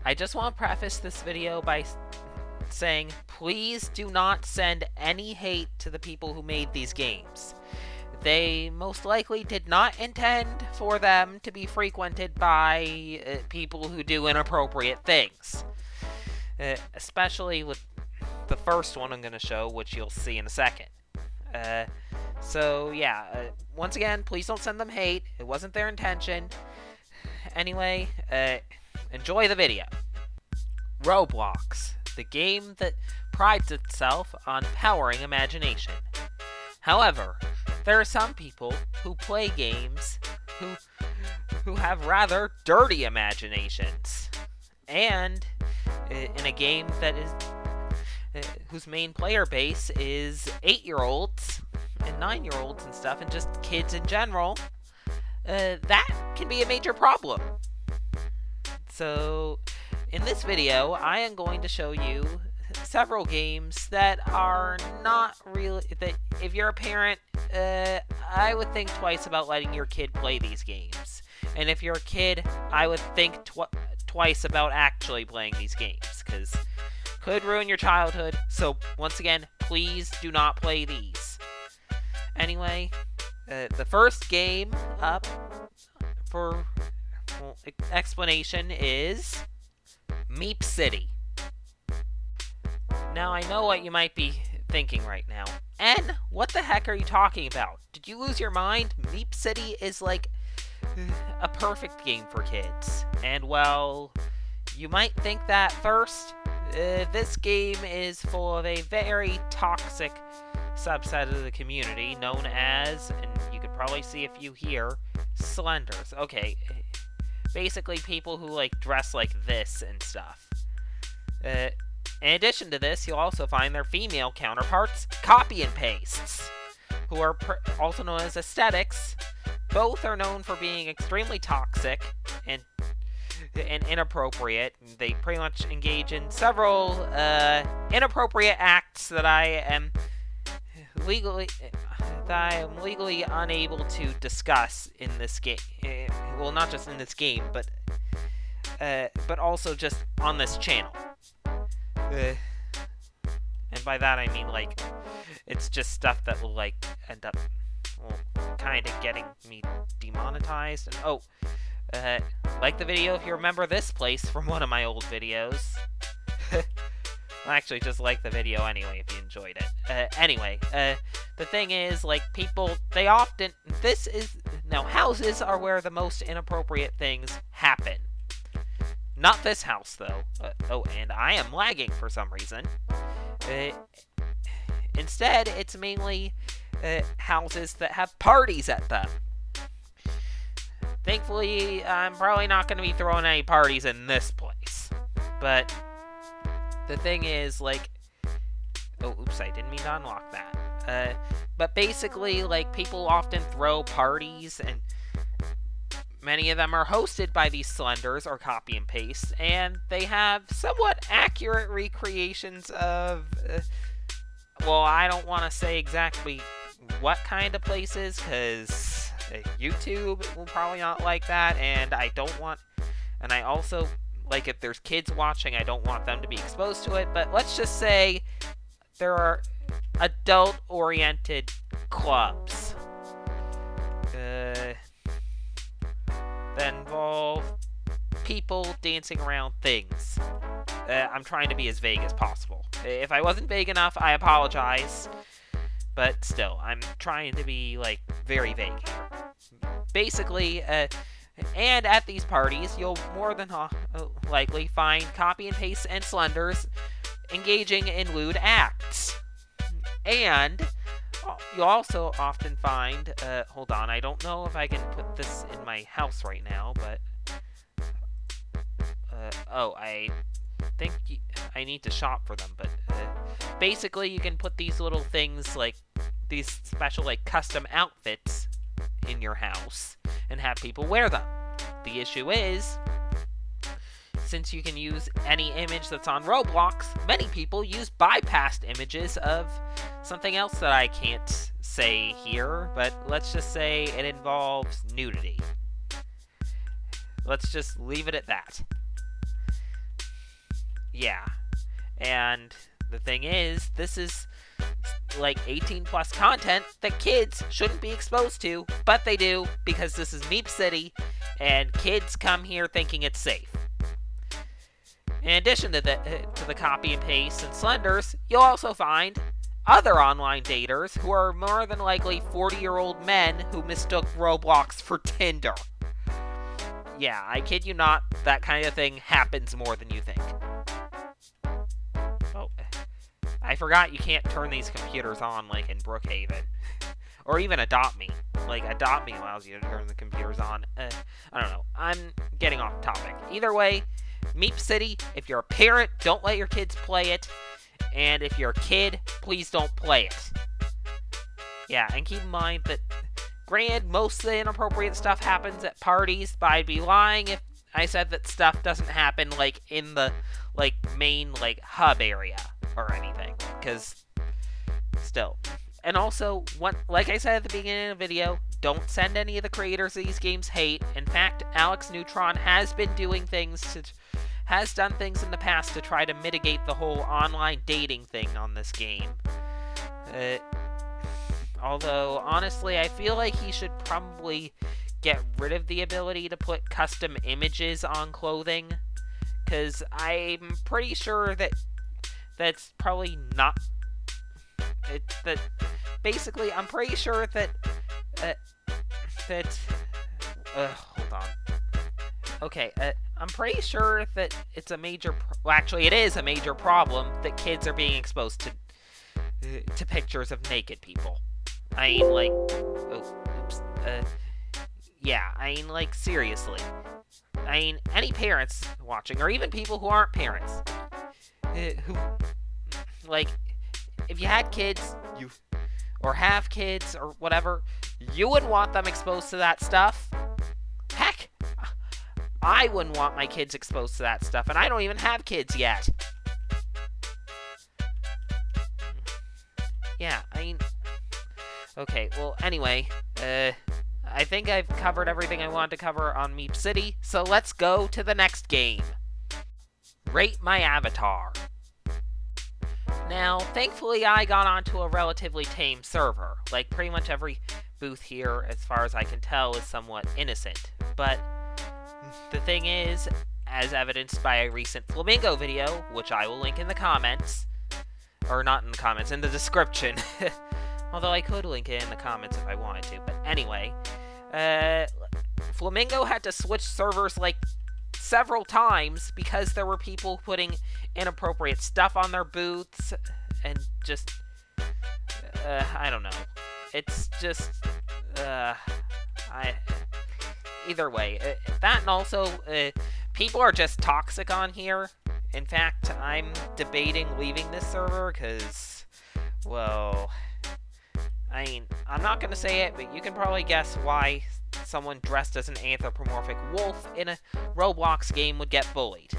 I just want to preface this video by saying, please do not send any hate to the people who made these games. They most likely did not intend for them to be frequented by people who do inappropriate things. Especially with the first one I'm going to show, which you'll see in a second. Once again, please don't send them hate. It wasn't their intention. Anyway, enjoy the video. Roblox, the game that prides itself on powering imagination. However, there are some people who play games who have rather dirty imaginations. And in a game that is whose main player base is 8-year-olds and 9-year-olds and stuff, and just kids in general, that can be a major problem. So, in this video, I am going to show you several games that are not really, that if you're a parent, I would think twice about letting your kid play these games. And if you're a kid, I would think twice about actually playing these games, because could ruin your childhood. So once again, please do not play these. Anyway, the first game up for explanation is Meep City. Now I know what you might be thinking right now. N, what the heck are you talking about? Did you lose your mind? Meep City is like a perfect game for kids. And well, you might think that first. This game is full of a very toxic subset of the community known as, and you could probably see a few here, Slenders. Okay, basically people who like dress like this and stuff. In addition to this, you'll also find their female counterparts, Copy and Pastes, who are also known as Aesthetics. Both are known for being extremely toxic and inappropriate. They pretty much engage in several inappropriate acts that I am legally unable to discuss in this game. Well, not just in this game, but also just on this channel. And by that I mean, like, it's just stuff that will, like, end up, kind of getting me demonetized. And, like the video if you remember this place from one of my old videos. Actually, just like the video anyway if you enjoyed it. Anyway, the thing is, like, people, they often, houses are where the most inappropriate things happen. Not this house, though. And I am lagging for some reason. Instead, it's mainly houses that have parties at them. Thankfully, I'm probably not going to be throwing any parties in this place. But the thing is, like, I didn't mean to unlock that. But basically, like, people often throw parties, and many of them are hosted by these Slenders or Copy and Paste, and they have somewhat accurate recreations of, I don't want to say exactly what kind of places, because YouTube will probably not like that, and I also, like, if there's kids watching, I don't want them to be exposed to it, but let's just say there are adult-oriented clubs that involve people dancing around things. I'm trying to be as vague as possible. If I wasn't vague enough, I apologize. But still, I'm trying to be, like, very vague here. Basically, and at these parties, you'll more than likely find Copy and Paste and Slenders engaging in lewd acts. And you'll also often find, hold on, I don't know if I can put this in my house right now, but, I think I need to shop for them, but, basically you can put these little things, like, these special, like, custom outfits in your house and have people wear them. The issue is, since you can use any image that's on Roblox, many people use bypassed images of something else that I can't say here, but let's just say it involves nudity. Let's just leave it at that. Yeah. And the thing is, this is like 18 plus content that kids shouldn't be exposed to, but they do because this is Meep City and kids come here thinking it's safe. In addition to the copy and paste and slenders, you'll also find other online daters who are more than likely 40-year-old men who mistook Roblox for Tinder. Yeah, I kid you not, that kind of thing happens more than you think. Oh, I forgot you can't turn these computers on like in Brookhaven. Or even Adopt Me. Like, Adopt Me allows you to turn the computers on. I don't know. I'm getting off topic. Either way, Meep City, if you're a parent, don't let your kids play it. And if you're a kid, please don't play it. Yeah, and keep in mind that, granted, most of the inappropriate stuff happens at parties, but I'd be lying if I said that stuff doesn't happen, like, in the, like, main, like, hub area or anything. Because, still. And also, like I said at the beginning of the video, don't send any of the creators of these games hate. In fact, Alex Neutron has been doing things has done things in the past to try to mitigate the whole online dating thing on this game. Although, honestly, I feel like he should probably get rid of the ability to put custom images on clothing. Because I'm pretty sure that that's probably not... Basically, I'm pretty sure that... hold on. Okay, I'm pretty sure that it's a major... well, actually, it is a major problem that kids are being exposed to pictures of naked people. I mean, like... yeah, I mean, like, seriously. I mean, any parents watching, or even people who aren't parents, who... like, if you had kids, or have kids, or whatever, you wouldn't want them exposed to that stuff. Heck, I wouldn't want my kids exposed to that stuff, and I don't even have kids yet. Yeah, I mean... okay, well, anyway, I think I've covered everything I wanted to cover on Meep City, so let's go to the next game. Rate My Avatar. Now, thankfully, I got onto a relatively tame server. Like, pretty much every booth here, as far as I can tell, is somewhat innocent. But the thing is, as evidenced by a recent Flamingo video, which I will link in the comments, or not in the comments, in the description, although I could link it in the comments if I wanted to, but anyway, Flamingo had to switch servers, like, several times because there were people putting inappropriate stuff on their booths and just I don't know. It's just either way, that and also people are just toxic on here. In fact, I'm debating leaving this server because, well, I mean, I'm not going to say it, but you can probably guess why someone dressed as an anthropomorphic wolf in a Roblox game would get bullied.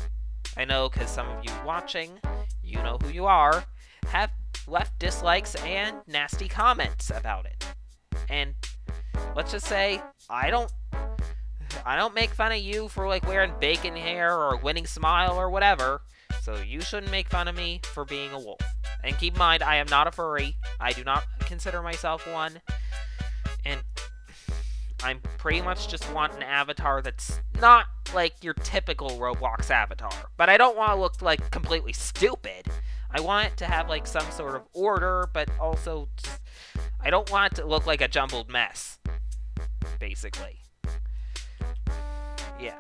I know, because some of you watching, you know who you are, have left dislikes and nasty comments about it. And let's just say, I don't make fun of you for, like, wearing bacon hair or a winning smile or whatever, so you shouldn't make fun of me for being a wolf. And keep in mind, I am not a furry. I do not consider myself one. And I'm pretty much just want an avatar that's not like your typical Roblox avatar. But I don't want to look like completely stupid. I want it to have like some sort of order, but also just, I don't want it to look like a jumbled mess, basically. Yeah,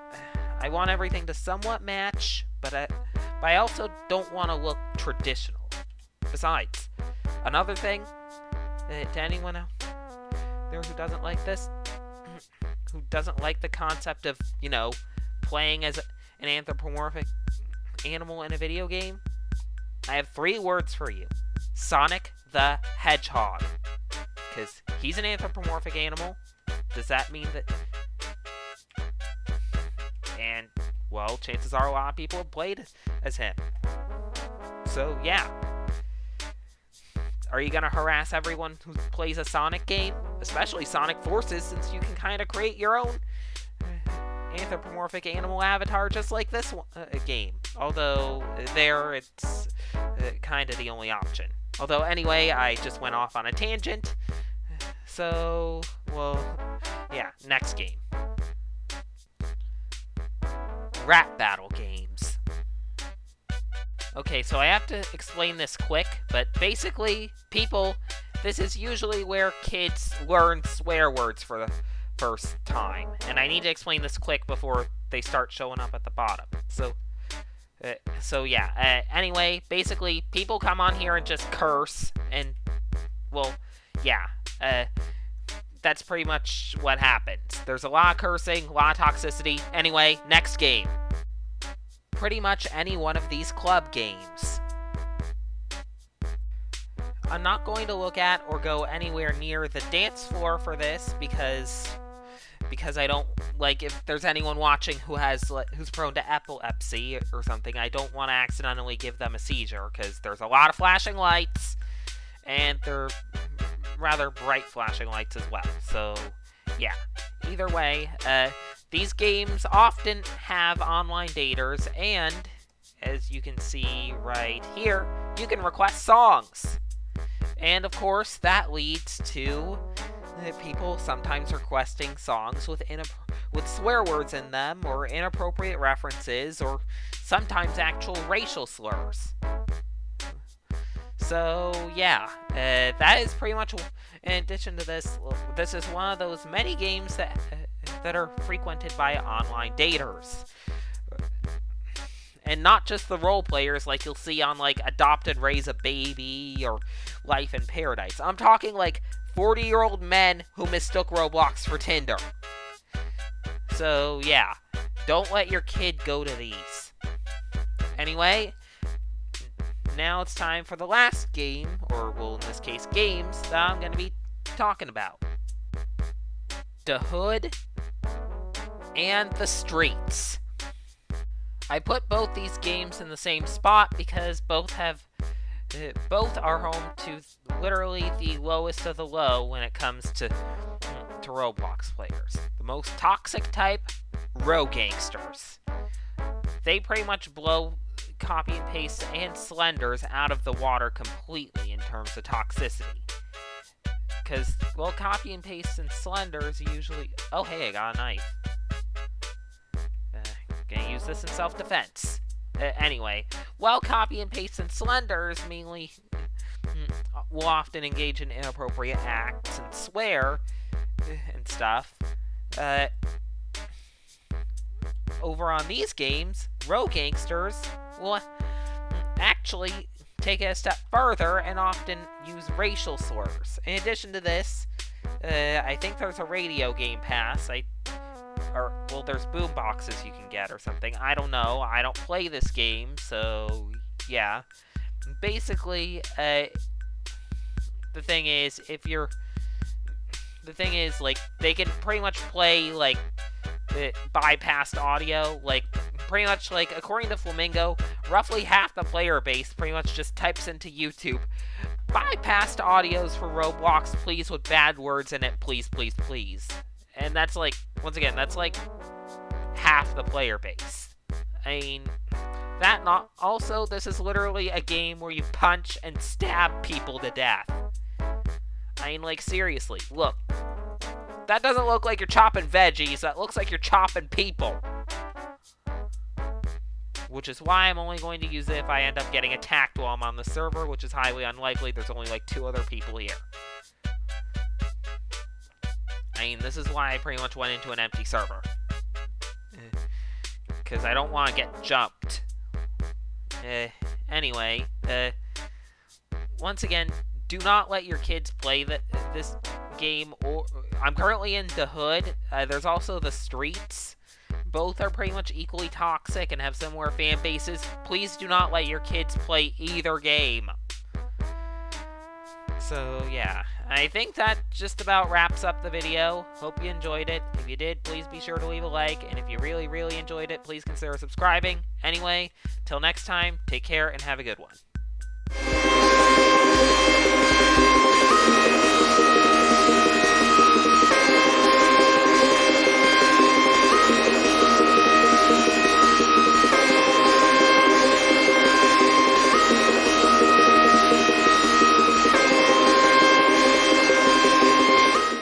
I want everything to somewhat match, but I also don't want to look traditional. Besides, another thing, to anyone out there who doesn't like this, who doesn't like the concept of, you know, playing as an anthropomorphic animal in a video game, I have 3 words for you. Sonic the Hedgehog. Because he's an anthropomorphic animal. Does that mean that... and, well, chances are a lot of people have played as him. So, yeah. Are you going to harass everyone who plays a Sonic game? Especially Sonic Forces, since you can kind of create your own anthropomorphic animal avatar just like this game. Although there it's kind of the only option. Although anyway, I just went off on a tangent. So, well, yeah, next game. Rap battle games. Okay, so I have to explain this quick, but basically, this is usually where kids learn swear words for the first time. And I need to explain this quick before they start showing up at the bottom. So yeah, anyway, basically, people come on here and just curse, and, well, yeah, that's pretty much what happens. There's a lot of cursing, a lot of toxicity. Anyway, next game. Pretty much any one of these club games. I'm not going to look at or go anywhere near the dance floor for this because I don't like if there's anyone watching who's prone to epilepsy or something. I don't want to accidentally give them a seizure because there's a lot of flashing lights and they're rather bright flashing lights as well. So yeah, either way, these games often have online daters, and as you can see right here, you can request songs. And of course, that leads to people sometimes requesting songs with swear words in them, or inappropriate references, or sometimes actual racial slurs. So yeah, that is pretty much. In addition to this, this is one of those many games that are frequented by online daters. And not just the role players like you'll see on like Adopt and Raise a Baby or Life in Paradise. I'm talking like 40-year-old men who mistook Roblox for Tinder. So yeah, don't let your kid go to these. Anyway, now it's time for the last game, or well, in this case, games that I'm going to be talking about. The Hood and the Streets. I put both these games in the same spot because both are home to literally the lowest of the low when it comes to Roblox players. The most toxic type, rogue gangsters. They pretty much blow copy and paste and slenders out of the water completely in terms of toxicity. Because, well, copy and paste and slenders usually... Oh, hey, I got a knife. Gonna use this in self-defense. Anyway, while copy and paste and slenders mainly will often engage in inappropriate acts and swear and stuff, over on these games, rogue gangsters will actually take it a step further and often use racial slurs. In addition to this, I think there's a radio game pass. There's boom boxes you can get or something. I don't know. I don't play this game, so yeah. Basically, the thing is, like, they can pretty much play, like, bypassed audio. Like, pretty much, like, according to Flamingo, roughly half the player base pretty much just types into YouTube, bypassed audios for Roblox, please, with bad words in it, please, please, please. And that's like, once again, that's like half the player base. I mean, also, this is literally a game where you punch and stab people to death. I mean, like, seriously, look. That doesn't look like you're chopping veggies, that looks like you're chopping people. Which is why I'm only going to use it if I end up getting attacked while I'm on the server, which is highly unlikely. There's only like 2 other people here. I mean, this is why I pretty much went into an empty server. Because I don't want to get jumped. Anyway, once again, do not let your kids play this game. I'm currently in the Hood. There's also the Streets. Both are pretty much equally toxic and have similar fan bases. Please do not let your kids play either game. So, yeah. I think that just about wraps up the video. Hope you enjoyed it. If you did, please be sure to leave a like. And if you really, really enjoyed it, please consider subscribing. Anyway, till next time, take care and have a good one.